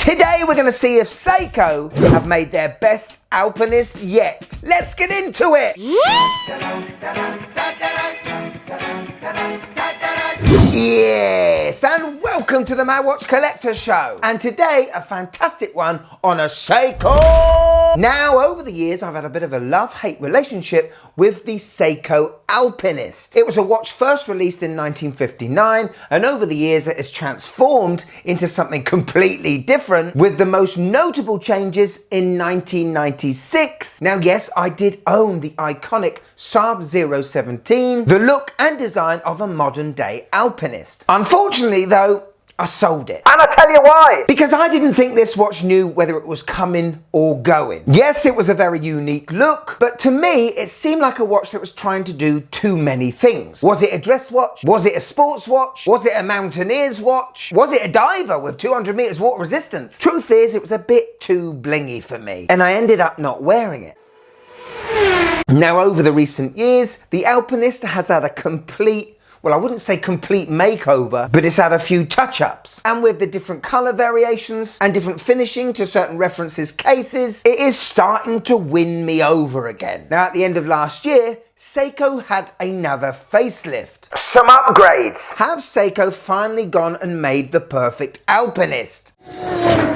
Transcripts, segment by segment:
Today we're going to see if Seiko have made their best Alpinist yet. Let's get into it! Yes, and welcome to the My Watch Collector Show. And today, a fantastic one on a Seiko. Now, over the years, I've had a bit of a love-hate relationship with the Seiko Alpinist. It was a watch first released in 1959, and over the years it has transformed into something completely different, with the most notable changes in 1996. Now, yes, I did own the iconic SPB505J1, the look and design of a modern-day Alpinist. Unfortunately, though, I sold it. And I'll tell you why. Because I didn't think this watch knew whether it was coming or going. Yes, it was a very unique look, but to me, it seemed like a watch that was trying to do too many things. Was it a dress watch? Was it a sports watch? Was it a mountaineer's watch? Was it a diver with 200 meters water resistance? Truth is, it was a bit too blingy for me, and I ended up not wearing it. Now, over the recent years, the Alpinist has had a complete, well, I wouldn't say complete makeover, but it's had a few touch-ups. And with the different colour variations and different finishing to certain references cases, it is starting to win me over again. Now, at the end of last year, Seiko had another facelift. Some upgrades. Have Seiko finally gone and made the perfect Alpinist?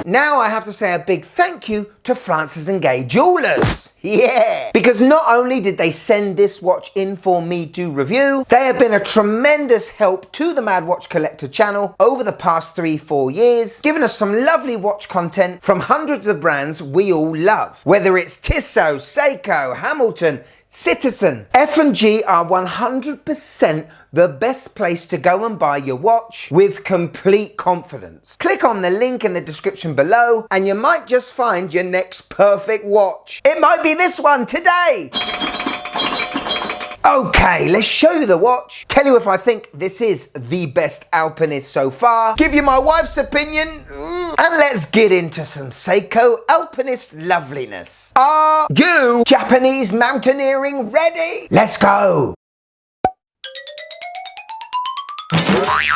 Now I have to say a big thank you to Francis & Gay Jewelers. Yeah! Because not only did they send this watch in for me to review, they have been a tremendous help to the Mad Watch Collector channel over the past 3-4 years, giving us some lovely watch content from hundreds of brands we all love. Whether it's Tissot, Seiko, Hamilton, Citizen, F&G are 100% the best place to go and buy your watch with complete confidence. Click on the link in the description below and you might just find your next perfect watch. It might be this one today. Okay, let's show you the watch, tell you if I think this is the best Alpinist so far, give you my wife's opinion, and let's get into some Seiko Alpinist loveliness. Are you Japanese mountaineering ready? Let's go!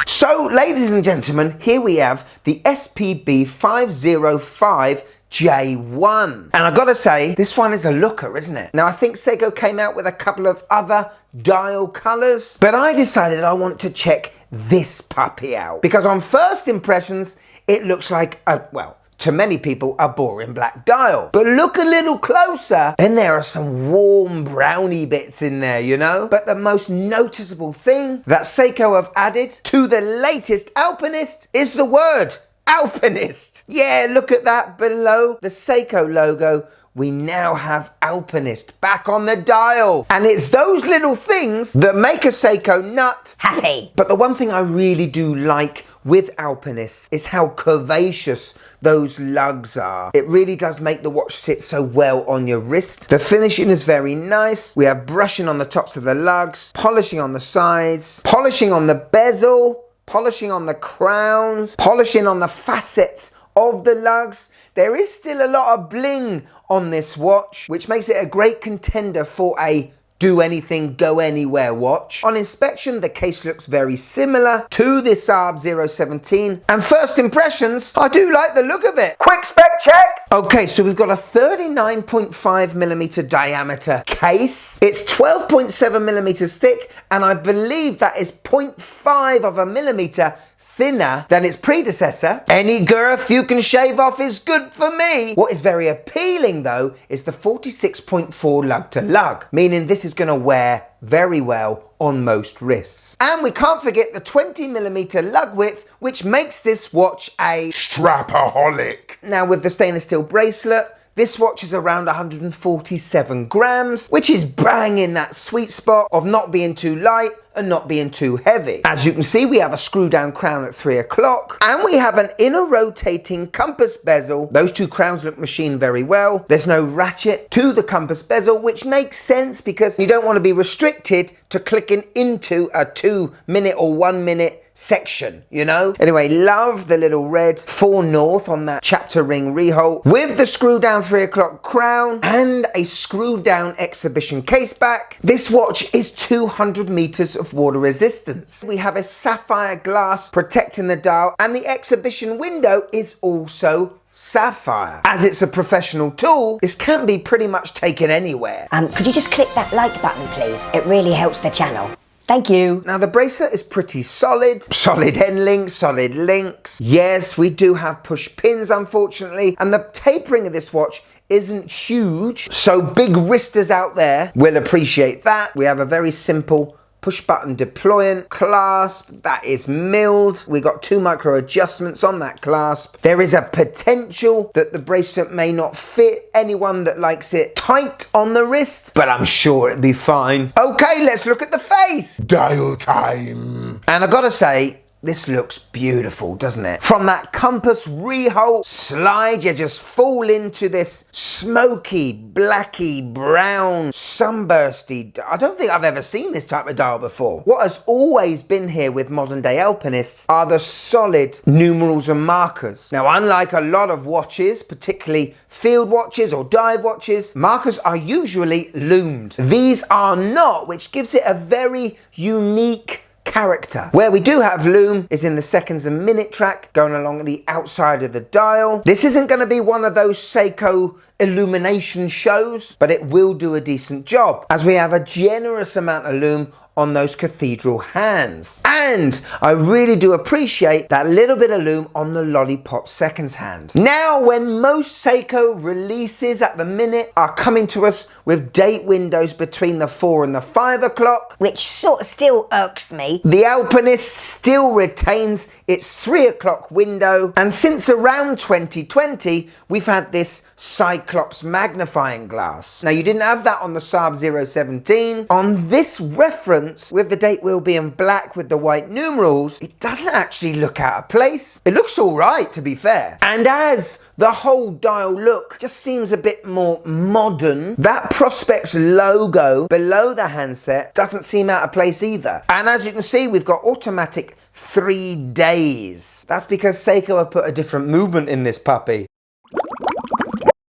So, ladies and gentlemen, here we have the SPB505J1. And I gotta say, this one is a looker, isn't it? Now, I think Seiko came out with a couple of other dial colors, but I decided I want to check this puppy out. Because on first impressions, it looks like a, well, to many people, a boring black dial. But look a little closer, and there are some warm brownie bits in there, you know? But the most noticeable thing that Seiko have added to the latest Alpinist is the word Alpinist. Yeah, look at that below the Seiko logo. We now have Alpinist back on the dial. And it's those little things that make a Seiko nut happy. But the one thing I really do like with Alpinist is how curvaceous those lugs are. It really does make the watch sit so well on your wrist. The finishing is very nice. We have brushing on the tops of the lugs, polishing on the sides, polishing on the bezel, polishing on the crowns, polishing on the facets of the lugs. There is still a lot of bling on this watch, which makes it a great contender for a do anything, go anywhere watch. On inspection, the case looks very similar to the SPB505J1, and first impressions, I do like the look of it. Quick spec check. Okay, so we've got a 39.5mm diameter case. It's 12.7mm thick, and I believe that is 0.5 of a millimeter thinner than its predecessor. Any girth you can shave off is good for me. What is very appealing though is the 46.4 lug to lug, meaning this is going to wear very well on most wrists. And we can't forget the 20mm lug width, which makes this watch a strapaholic. Now, with the stainless steel bracelet, this watch is around 147 grams, which is bang in that sweet spot of not being too light and not being too heavy. As you can see, we have a screw down crown at 3 o'clock, and we have an inner rotating compass bezel. Those two crowns look machined very well. There's no ratchet to the compass bezel, which makes sense because you don't want to be restricted to clicking into a 2-minute or 1-minute section, you know? Anyway, love the little red 4 North on that chapter ring rehold with the screw down 3 o'clock crown and a screw down exhibition case back. This watch is 200 meters of water resistance. We have a sapphire glass protecting the dial, and the exhibition window is also sapphire. As it's a professional tool, this can be pretty much taken anywhere. Could you just click that like button, please? It really helps the channel. Thank you. Now the bracelet is pretty solid. Solid end links, solid links. Yes, we do have push pins, unfortunately, and the tapering of this watch isn't huge, so big wristers out there will appreciate that. We have a very simple push button deployant clasp that is milled. We got 2 micro adjustments on that clasp. There is a potential that the bracelet may not fit anyone that likes it tight on the wrist, but I'm sure it'll be fine. Okay, let's look at the face. Dial time. And I gotta say, this looks beautiful, doesn't it? From that compass rehole slide, you just fall into this smoky, blacky, brown, sunbursty. I don't think I've ever seen this type of dial before. What has always been here with modern day alpinists are the solid numerals and markers. Now, unlike a lot of watches, particularly field watches or dive watches, markers are usually loomed. These are not, which gives it a very unique character. Where we do have loom is in the seconds and minute track going along the outside of the dial. This isn't going to be one of those Seiko illumination shows, but it will do a decent job as we have a generous amount of loom on those cathedral hands. And I really do appreciate that little bit of loom on the lollipop seconds hand. Now, when most Seiko releases at the minute are coming to us with date windows between the 4 and the 5 o'clock, which sort of still irks me, the Alpinist still retains its 3 o'clock window. And since around 2020, we've had this Cyclops magnifying glass. Now, you didn't have that on the Saab 017. On this reference, with the date wheel being black with the white numerals, it doesn't actually look out of place. It looks all right, to be fair. And as the whole dial look just seems a bit more modern, that Prospex logo below the handset doesn't seem out of place either. And as you can see, we've got automatic 3 days. That's because Seiko have put a different movement in this puppy.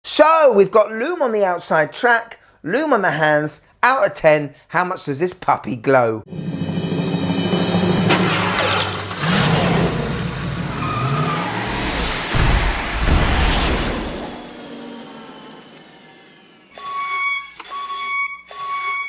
So we've got loom on the outside track, loom on the hands. Out of 10, how much does this puppy glow?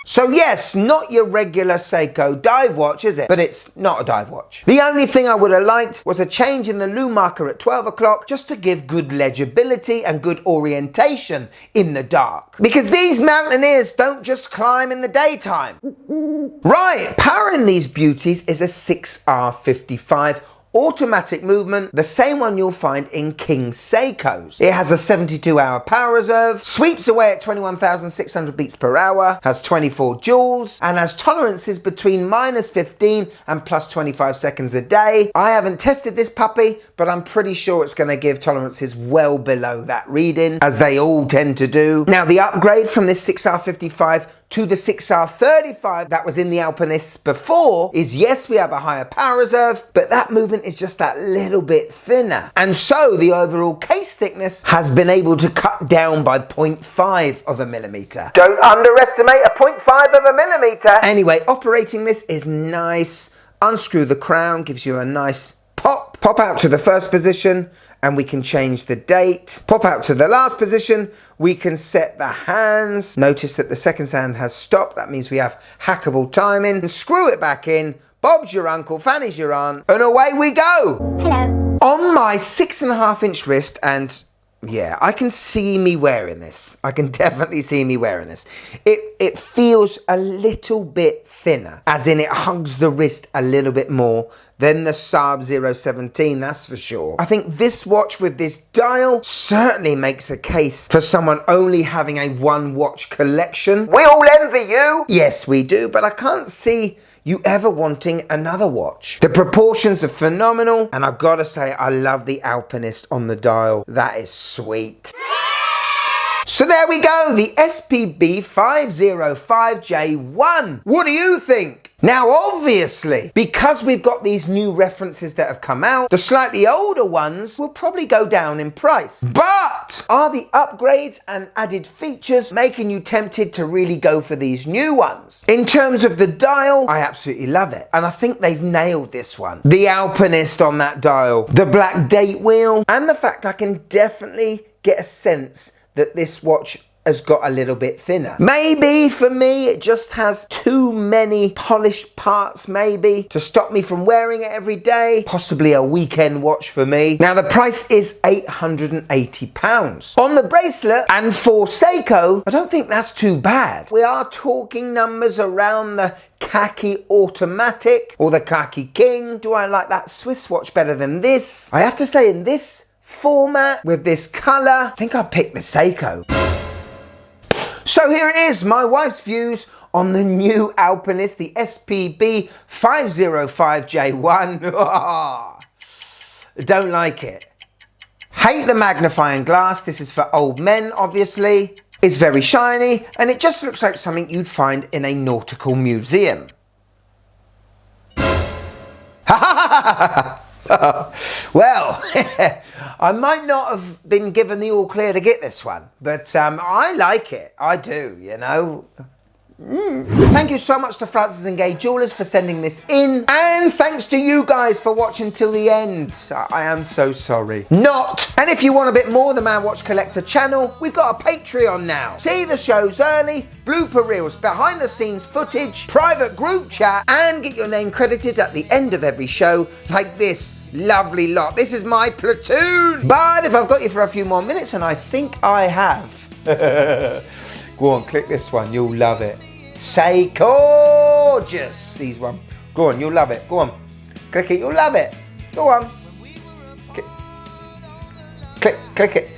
So yes, not your regular Seiko dive watch, is it? But it's not a dive watch. The only thing I would have liked was a change in the loom marker at 12 o'clock just to give good legibility and good orientation in the dark. Because these mountaineers don't just climb in the daytime. Right, powering these beauties is a 6R55 automatic movement, the same one you'll find in King Seikos. It has a 72-hour power reserve, sweeps away at 21,600 beats per hour, has 24 joules, and has tolerances between -15 and +25 seconds a day. I haven't tested this puppy, but I'm pretty sure it's going to give tolerances well below that reading, as they all tend to do. Now, the upgrade from this 6R55 to the 6R35 that was in the Alpinist before is, yes, we have a higher power reserve, but that movement is just that little bit thinner. And so the overall case thickness has been able to cut down by 0.5 of a millimeter. Don't underestimate a 0.5 of a millimeter. Anyway, operating this is nice. Unscrew the crown, gives you a nice pop. Pop out to the first position, and we can change the date. Pop out to the last position, we can set the hands. Notice that the second hand has stopped. That means we have hackable timing. And screw it back in. Bob's your uncle, Fanny's your aunt, and away we go. Hello. On my 6.5-inch wrist, and yeah, I can see me wearing this. I can definitely see me wearing this. It feels a little bit thinner, as in it hugs the wrist a little bit more than the Saab 017, that's for sure. I think this watch with this dial certainly makes a case for someone only having a one watch collection. We all envy you. Yes, we do, but I can't see you ever wanting another watch. The proportions are phenomenal, and I've got to say, I love the Alpinist on the dial. That is sweet. So there we go, the SPB505J1. What do you think? Now, obviously, because we've got these new references that have come out, the slightly older ones will probably go down in price. But are the upgrades and added features making you tempted to really go for these new ones? In terms of the dial, I absolutely love it. And I think they've nailed this one. The Alpinist on that dial, the black date wheel, and the fact I can definitely get a sense that this watch has got a little bit thinner. Maybe for me it just has too many polished parts, maybe, to stop me from wearing it every day. Possibly a weekend watch for me. Now the price is £880. On the bracelet, and for Seiko, I don't think that's too bad. We are talking numbers around the khaki automatic or the khaki king. Do I like that Swiss watch better than this? I have to say, in this format, with this colour, I think I'd pick the Seiko. So here it is, my wife's views on the new Alpinist, the SPB505J1. Don't like it. Hate the magnifying glass. This is for old men, obviously. It's very shiny, and it just looks like something you'd find in a nautical museum. Well, I might not have been given the all clear to get this one, but I like it. I do, you know. Thank you so much to Francis & Gay Jewelers for sending this in, and thanks to you guys for watching till the end. I am so sorry. Not. And if you want a bit more of the Man Watch Collector channel, we've got a Patreon now. See the shows early, blooper reels, behind the scenes footage, private group chat, and get your name credited at the end of every show, like this lovely lot. This is my platoon. But if I've got you for a few more minutes, and I think I have. Go on, click this one, you'll love it. Say gorgeous. These one. Go on, you'll love it. Go on. Click it, you'll love it. Go on. Click it. Click it.